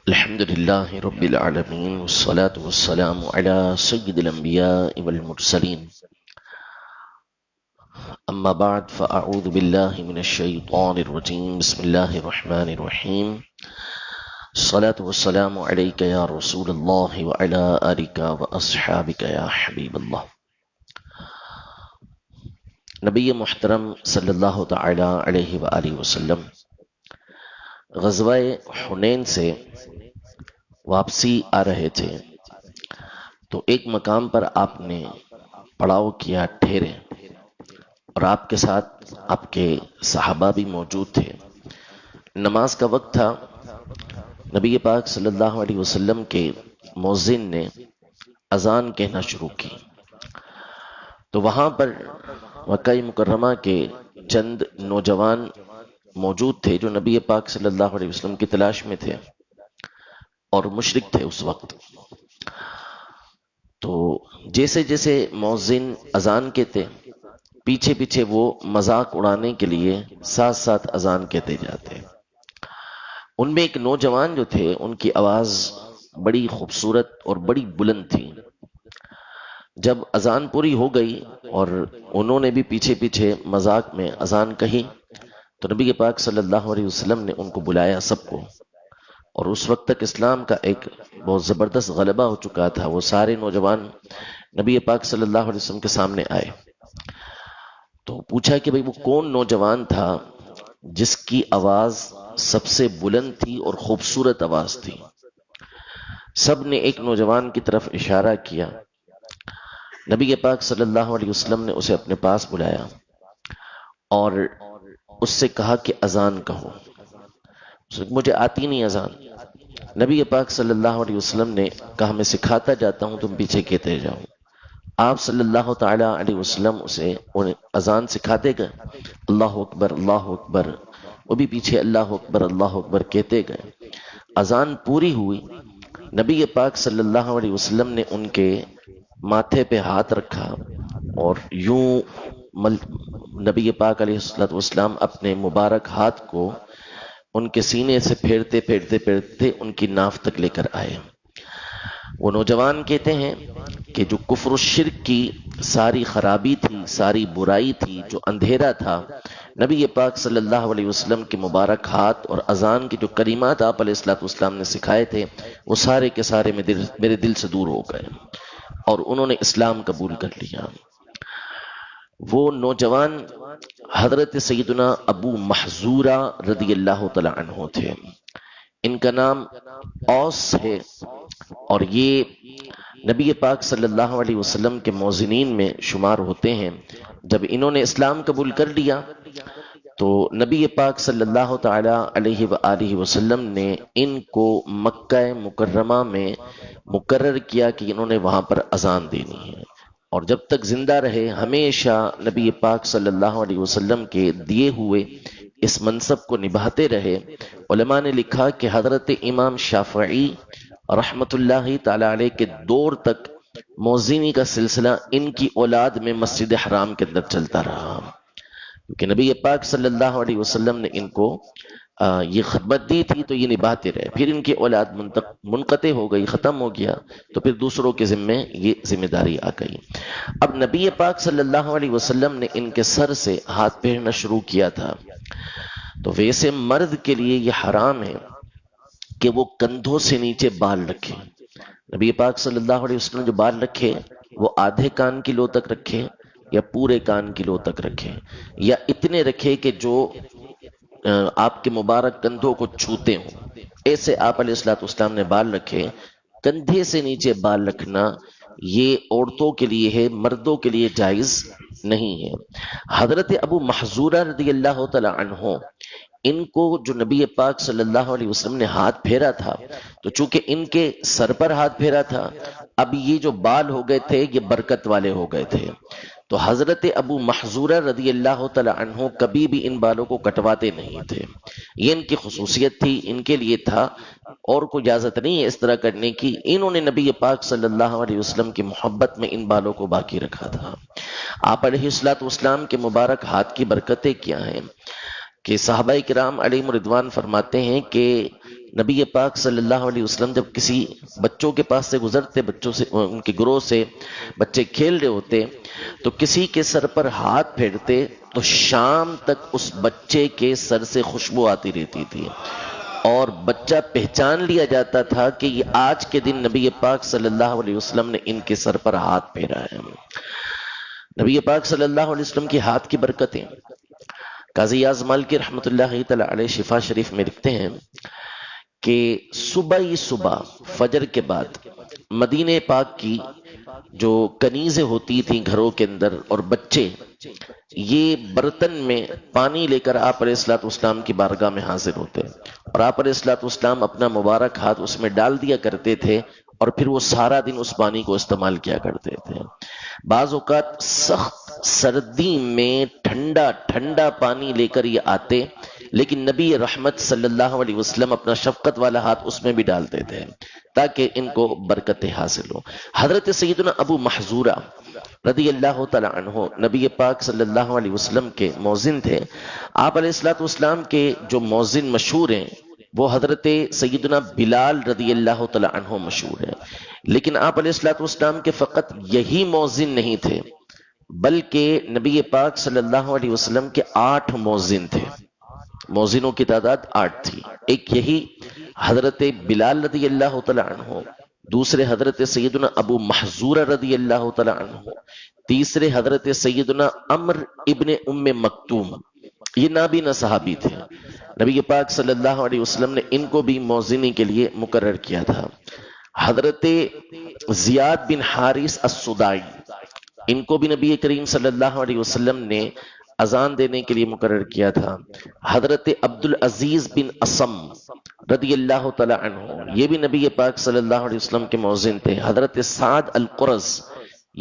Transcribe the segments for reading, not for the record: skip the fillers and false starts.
الحمد لله رب العالمين والصلاة والسلام على سيد الأنبياء والمرسلين. أما بعد فأعوذ بالله من الشيطان الرجيم. بسم الله الرحمن الرحيم. الصلاة والسلام عليك يا رسول الله وعلى آلك وأصحابك يا حبيب الله. نبی محترم صلی اللہ تعالی علیہ وآلہ وسلم غزوہ حنین سے واپسی آ رہے تھے تو ایک مقام پر آپ نے پڑاؤ کیا، ٹھہرے، اور آپ کے ساتھ آپ کے صحابہ بھی موجود تھے۔ نماز کا وقت تھا۔ نبی پاک صلی اللہ علیہ وسلم کے مؤذن نے اذان کہنا شروع کی تو وہاں پر مکہ مکرمہ کے چند نوجوان موجود تھے جو نبی پاک صلی اللہ علیہ وسلم کی تلاش میں تھے اور مشرک تھے اس وقت۔ تو جیسے جیسے مؤذن اذان کہتے، پیچھے پیچھے وہ مذاق اڑانے کے لیے ساتھ ساتھ اذان کہتے جاتے۔ ان میں ایک نوجوان جو تھے، ان کی آواز بڑی خوبصورت اور بڑی بلند تھی۔ جب اذان پوری ہو گئی اور انہوں نے بھی پیچھے پیچھے مذاق میں اذان کہی تو نبی پاک صلی اللہ علیہ وسلم نے ان کو بلایا، سب کو، اور اس وقت تک اسلام کا ایک بہت زبردست غلبہ ہو چکا تھا۔ وہ سارے نوجوان نبی پاک صلی اللہ علیہ وسلم کے سامنے آئے تو پوچھا کہ بھئی وہ کون نوجوان تھا جس کی آواز سب سے بلند تھی اور خوبصورت آواز تھی؟ سب نے ایک نوجوان کی طرف اشارہ کیا۔ نبی پاک صلی اللہ علیہ وسلم نے اسے اپنے پاس بلایا اور اس سے کہا کہ اذان کہو۔ مجھے آتی نہیں اذان۔ نبی پاک صلی اللہ علیہ وسلم نے کہا میں سکھاتا جاتا ہوں، تم پیچھے کہتے جاؤ۔ آپ صلی اللہ تعالی علیہ وسلم اسے اذان سکھاتے گئے، اللہ اکبر اللہ اکبر، وہ بھی پیچھے اللہ اکبر کہتے گئے۔ اذان پوری ہوئی، نبی پاک صلی اللہ علیہ وسلم نے ان کے ماتھے پہ ہاتھ رکھا اور یوں نبی پاک علیہ السلام اپنے مبارک ہاتھ کو ان کے سینے سے پھیرتے پھیرتے پھیرتے ان کی ناف تک لے کر آئے۔ وہ نوجوان کہتے ہیں کہ جو کفر و شرک کی ساری خرابی تھی، ساری برائی تھی، جو اندھیرا تھا، نبی پاک صلی اللہ علیہ وسلم کے مبارک ہاتھ اور اذان کے جو کلمات آپ علیہ السلام نے سکھائے تھے، وہ سارے کے سارے میرے دل سے دور ہو گئے اور انہوں نے اسلام قبول کر لیا۔ وہ نوجوان حضرت سیدنا ابو محذورہ رضی اللہ تعالی عنہ تھے۔ ان کا نام اوس ہے اور یہ نبی پاک صلی اللہ علیہ وسلم کے مؤذنین میں شمار ہوتے ہیں۔ جب انہوں نے اسلام قبول کر لیا تو نبی پاک صلی اللہ تعالی علیہ وآلہ وسلم نے ان کو مکہ مکرمہ میں مقرر کیا کہ انہوں نے وہاں پر اذان دینی ہے، اور جب تک زندہ رہے ہمیشہ نبی پاک صلی اللہ علیہ وسلم کے دیے ہوئے اس منصب کو نبھاتے رہے۔ علماء نے لکھا کہ حضرت امام شافعی رحمت اللہ تعالی علیہ کے دور تک مؤذنی کا سلسلہ ان کی اولاد میں مسجد حرام کے اندر چلتا رہا، کیونکہ نبی پاک صلی اللہ علیہ وسلم نے ان کو یہ خدمت دی تھی تو یہ نبھاتے رہے۔ پھر ان کی اولاد منقطع ہو گئی، ختم ہو گیا، تو پھر دوسروں کے ذمے یہ ذمہ داری آ گئی۔ اب نبی پاک صلی اللہ علیہ وسلم نے ان کے سر سے ہاتھ پھیرنا شروع کیا تھا تو ویسے مرد کے لیے یہ حرام ہے کہ وہ کندھوں سے نیچے بال رکھے۔ نبی پاک صلی اللہ علیہ وسلم جو بال رکھے وہ آدھے کان کی لو تک رکھے یا پورے کان کی لو تک رکھے، یا اتنے رکھے کہ جو آپ کے مبارک کندھوں کو چھوتے ہوں، ایسے آپ علیہ السلام نے بال رکھے۔ کندھے سے نیچے بال رکھنا یہ عورتوں کے لیے ہے، مردوں کے لیے جائز نہیں ہے۔ حضرت ابو محذورہ رضی اللہ تعالی عنہ، ان کو جو نبی پاک صلی اللہ علیہ وسلم نے ہاتھ پھیرا تھا تو چونکہ ان کے سر پر ہاتھ پھیرا تھا، اب یہ جو بال ہو گئے تھے یہ برکت والے ہو گئے تھے، تو حضرت ابو محذورہ رضی اللہ تعالی عنہ کبھی بھی ان بالوں کو کٹواتے نہیں تھے۔ یہ ان کی خصوصیت تھی، ان کے لیے تھا، اور کوئی اجازت نہیں ہے اس طرح کرنے کی۔ انہوں نے نبی پاک صلی اللہ علیہ وسلم کی محبت میں ان بالوں کو باقی رکھا تھا۔ آپ علیہ السلام کے مبارک ہاتھ کی برکتیں کیا ہیں کہ صحابہ کرام علیہم رضوان فرماتے ہیں کہ نبی پاک صلی اللہ علیہ وسلم جب کسی بچوں کے پاس سے گزرتے، بچوں سے، ان کے گروہ سے بچے کھیل رہے ہوتے، تو کسی کے سر پر ہاتھ پھیرتے تو شام تک اس بچے کے سر سے خوشبو آتی رہتی تھی، اور بچہ پہچان لیا جاتا تھا کہ یہ آج کے دن نبی پاک صلی اللہ علیہ وسلم نے ان کے سر پر ہاتھ پھیرا ہے۔ نبی پاک صلی اللہ علیہ وسلم کی ہاتھ کی برکتیں قاضی یاز مالکی رحمۃ اللہ تعالی علیہ شفا شریف میں لکھتے ہیں کہ صبح ہی صبح فجر کے بعد مدینہ پاک کی جو کنیزیں ہوتی تھیں گھروں کے اندر اور بچے، یہ برتن میں پانی لے کر آپ علیہ الصلوۃ والسلام کی بارگاہ میں حاضر ہوتے، اور آپ علیہ الصلوۃ والسلام اپنا مبارک ہاتھ اس میں ڈال دیا کرتے تھے، اور پھر وہ سارا دن اس پانی کو استعمال کیا کرتے تھے۔ بعض اوقات سخت سردی میں ٹھنڈا ٹھنڈا پانی لے کر یہ آتے، لیکن نبی رحمت صلی اللہ علیہ وسلم اپنا شفقت والا ہاتھ اس میں بھی ڈالتے تھے تاکہ ان کو برکتیں حاصل ہو۔ حضرت سیدنا ابو محذورہ رضی اللہ تعالی عنہ نبی پاک صلی اللہ علیہ وسلم کے مؤذن تھے۔ آپ علیہ الصلوۃ والسلام کے جو مؤذن مشہور ہیں وہ حضرت سیدنا بلال رضی اللہ تعالی عنہ مشہور ہے، لیکن آپ علیہ الصلوۃ والسلام کے فقط یہی مؤذن نہیں تھے، بلکہ نبی پاک صلی اللہ علیہ وسلم کے 8 مؤذن تھے۔ مؤذنوں کی تعداد 8 تھی۔ ایک یہی حضرت بلال رضی اللہ تعالی عنہ، دوسرے حضرت سیدنا ابو محذورہ رضی اللہ تعالی عنہ، تیسرے حضرت سیدنا عمر ابن ام مکتوم، یہ نابینا صحابی تھے۔ نبی پاک صلی اللہ علیہ وسلم نے ان کو بھی مؤذنی کے لیے مقرر کیا تھا۔ حضرت زیاد بن حارث السدائی، ان کو بھی نبی کریم صلی اللہ علیہ وسلم نے اذان دینے کے لیے مقرر کیا تھا۔ حضرت عبد العزیز بن اسم رضی اللہ تعالی عنہ، یہ بھی نبی پاک صلی اللہ علیہ وسلم کے مؤذن تھے۔ حضرت سعد القرظ،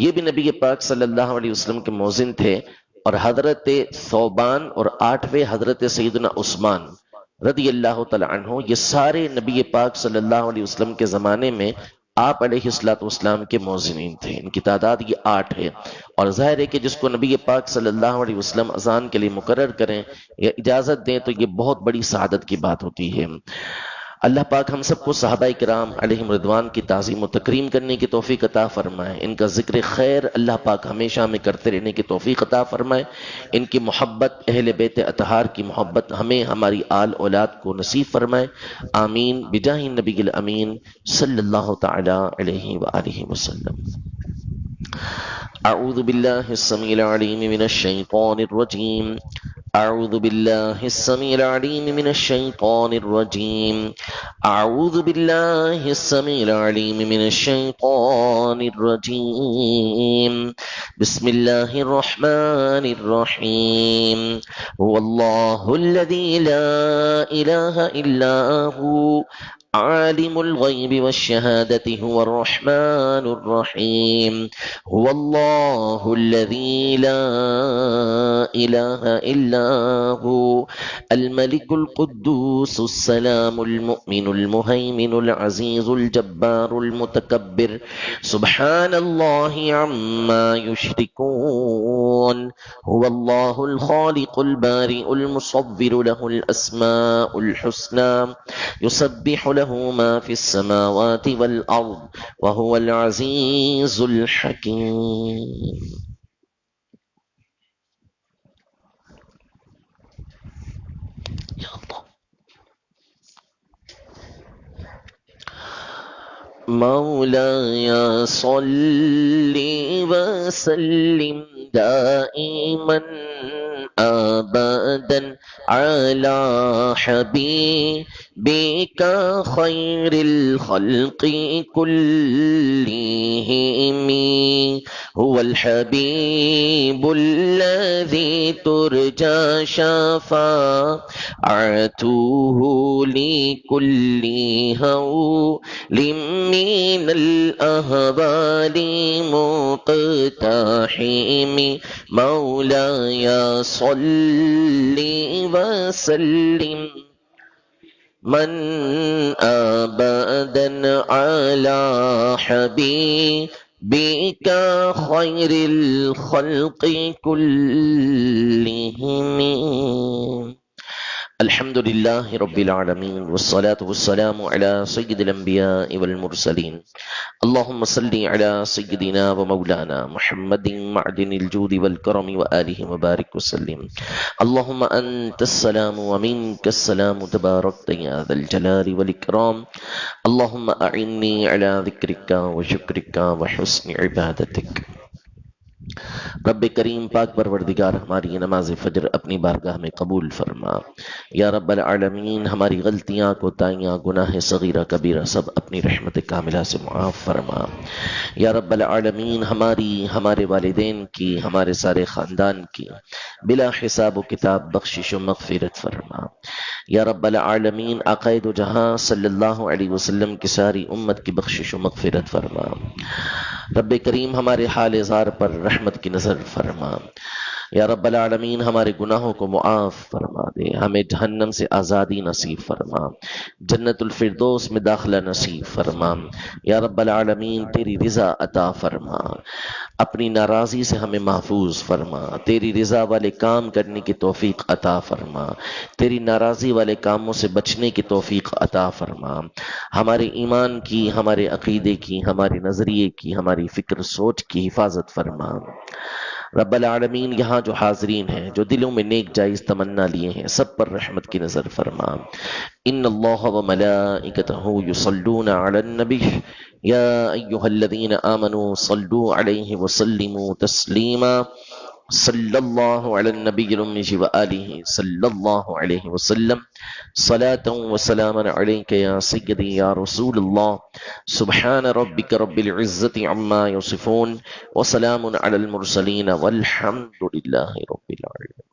یہ بھی نبی پاک صلی اللہ علیہ وسلم کے مؤذن تھے۔ اور حضرت ثوبان اور 8ویں حضرت سیدنا عثمان رضی اللہ تعالی عنہ، یہ سارے نبی پاک صلی اللہ علیہ وسلم کے زمانے میں آپ علیہ الصلوۃ والسلام کے مؤذنین تھے۔ ان کی تعداد یہ 8 ہے، اور ظاہر ہے کہ جس کو نبی پاک صلی اللہ علیہ وسلم اذان کے لیے مقرر کریں یا اجازت دیں تو یہ بہت بڑی سعادت کی بات ہوتی ہے۔ اللہ پاک ہم سب کو صحابہ کرام علیہم رضوان کی تعظیم و تکریم کرنے کی توفیق عطا فرمائے، ان کا ذکر خیر اللہ پاک ہمیشہ ہمیں کرتے رہنے کی توفیق عطا فرمائے، ان کی محبت، اہل بیت اطہار کی محبت ہمیں ہماری آل اولاد کو نصیب فرمائے، آمین بجاہ النبی الامین صلی اللہ تعالی علیہ وآلہ وسلم۔ اعوذ باللہ السمیع العلیم من الشیطان الرجیم، اعوذ باللہ السمیع العلیم من الشیطان الرجیم، اعوذ باللہ السمیع العلیم من الشیطان الرجیم، بسم اللہ الرحمن الرحیم، هو اللہ الذی لا الہ الا هو عالم الغیب والشہادة هو الرحمن الرحیم، هو اللہ الذی لا الہ الا هو الملك القدوس السلام المؤمن المهيمن العزيز الجبار المتكبر سبحان الله عما يشركون، هو الله الخالق البارئ المصور له الأسماء الحسنى يسبح له ما في السماوات والأرض وهو العزيز الحكيم۔ مولاي صل وسلم دائما أبدا على حبيبك خير الخلق كلهم، هو الحبيب الذي ترجى شفاعته لكل هول من الأهوال مقتحم، مولاي صل وسلم من أبدا على حبيبك خير الخلق كلهم۔ الحمد لله رب العالمين والصلاة والسلام على سيد الأنبياء والمرسلين اللهم صل على سيدنا ومولانا محمد معدن الجود والكرم وآله وبارك وسلم اللهم أنت السلام ومنك السلام تباركت يا ذا الجلال والإكرام اللهم أعني على ذكرك وشكرك وحسن عبادتك. رب کریم پاک پروردگار ہماری نماز فجر اپنی بارگاہ میں قبول فرما. یا رب العالمین ہماری غلطیاں کوتاہیاں گناہ صغیرہ کبیرہ سب اپنی رحمت کاملہ سے معاف فرما. یا رب العالمین ہماری ہمارے والدین کی ہمارے سارے خاندان کی بلا حساب و کتاب بخشش و مغفرت فرما. یا رب العالمین عقائد و جہاں صلی اللہ علیہ وسلم کی ساری امت کی بخشش و مغفرت فرما. رب کریم ہمارے حال زار پر رحمت کی نظر فرما. یا رب العالمین ہمارے گناہوں کو معاف فرما دے، ہمیں جہنم سے آزادی نصیب فرما، جنت الفردوس میں داخلہ نصیب فرما. یا رب العالمین تیری رضا عطا فرما، اپنی ناراضی سے ہمیں محفوظ فرما، تیری رضا والے کام کرنے کی توفیق عطا فرما، تیری ناراضی والے کاموں سے بچنے کی توفیق عطا فرما. ہمارے ایمان کی، ہمارے عقیدے کی، ہمارے نظریے کی، ہماری فکر سوچ کی حفاظت فرما. رب العالمین یہاں جو حاضرین ہیں، جو دلوں میں نیک جائز تمنا لیے ہیں، سب پر رحمت کی نظر فرما. ان اللہ وملائکتہ یصلون علی النبی یا ایہا الذین آمنوا صلوا علیہ وسلموا تسلیما. صلی اللہ علی النبی الأمی وآلہ صلی اللہ علیہ وسلم صلاة وسلاما علیک یا سیدی یا رسول اللہ. سبحان ربک رب العزت عما یصفون وسلام علی المرسلین والحمد للہ رب العالمین.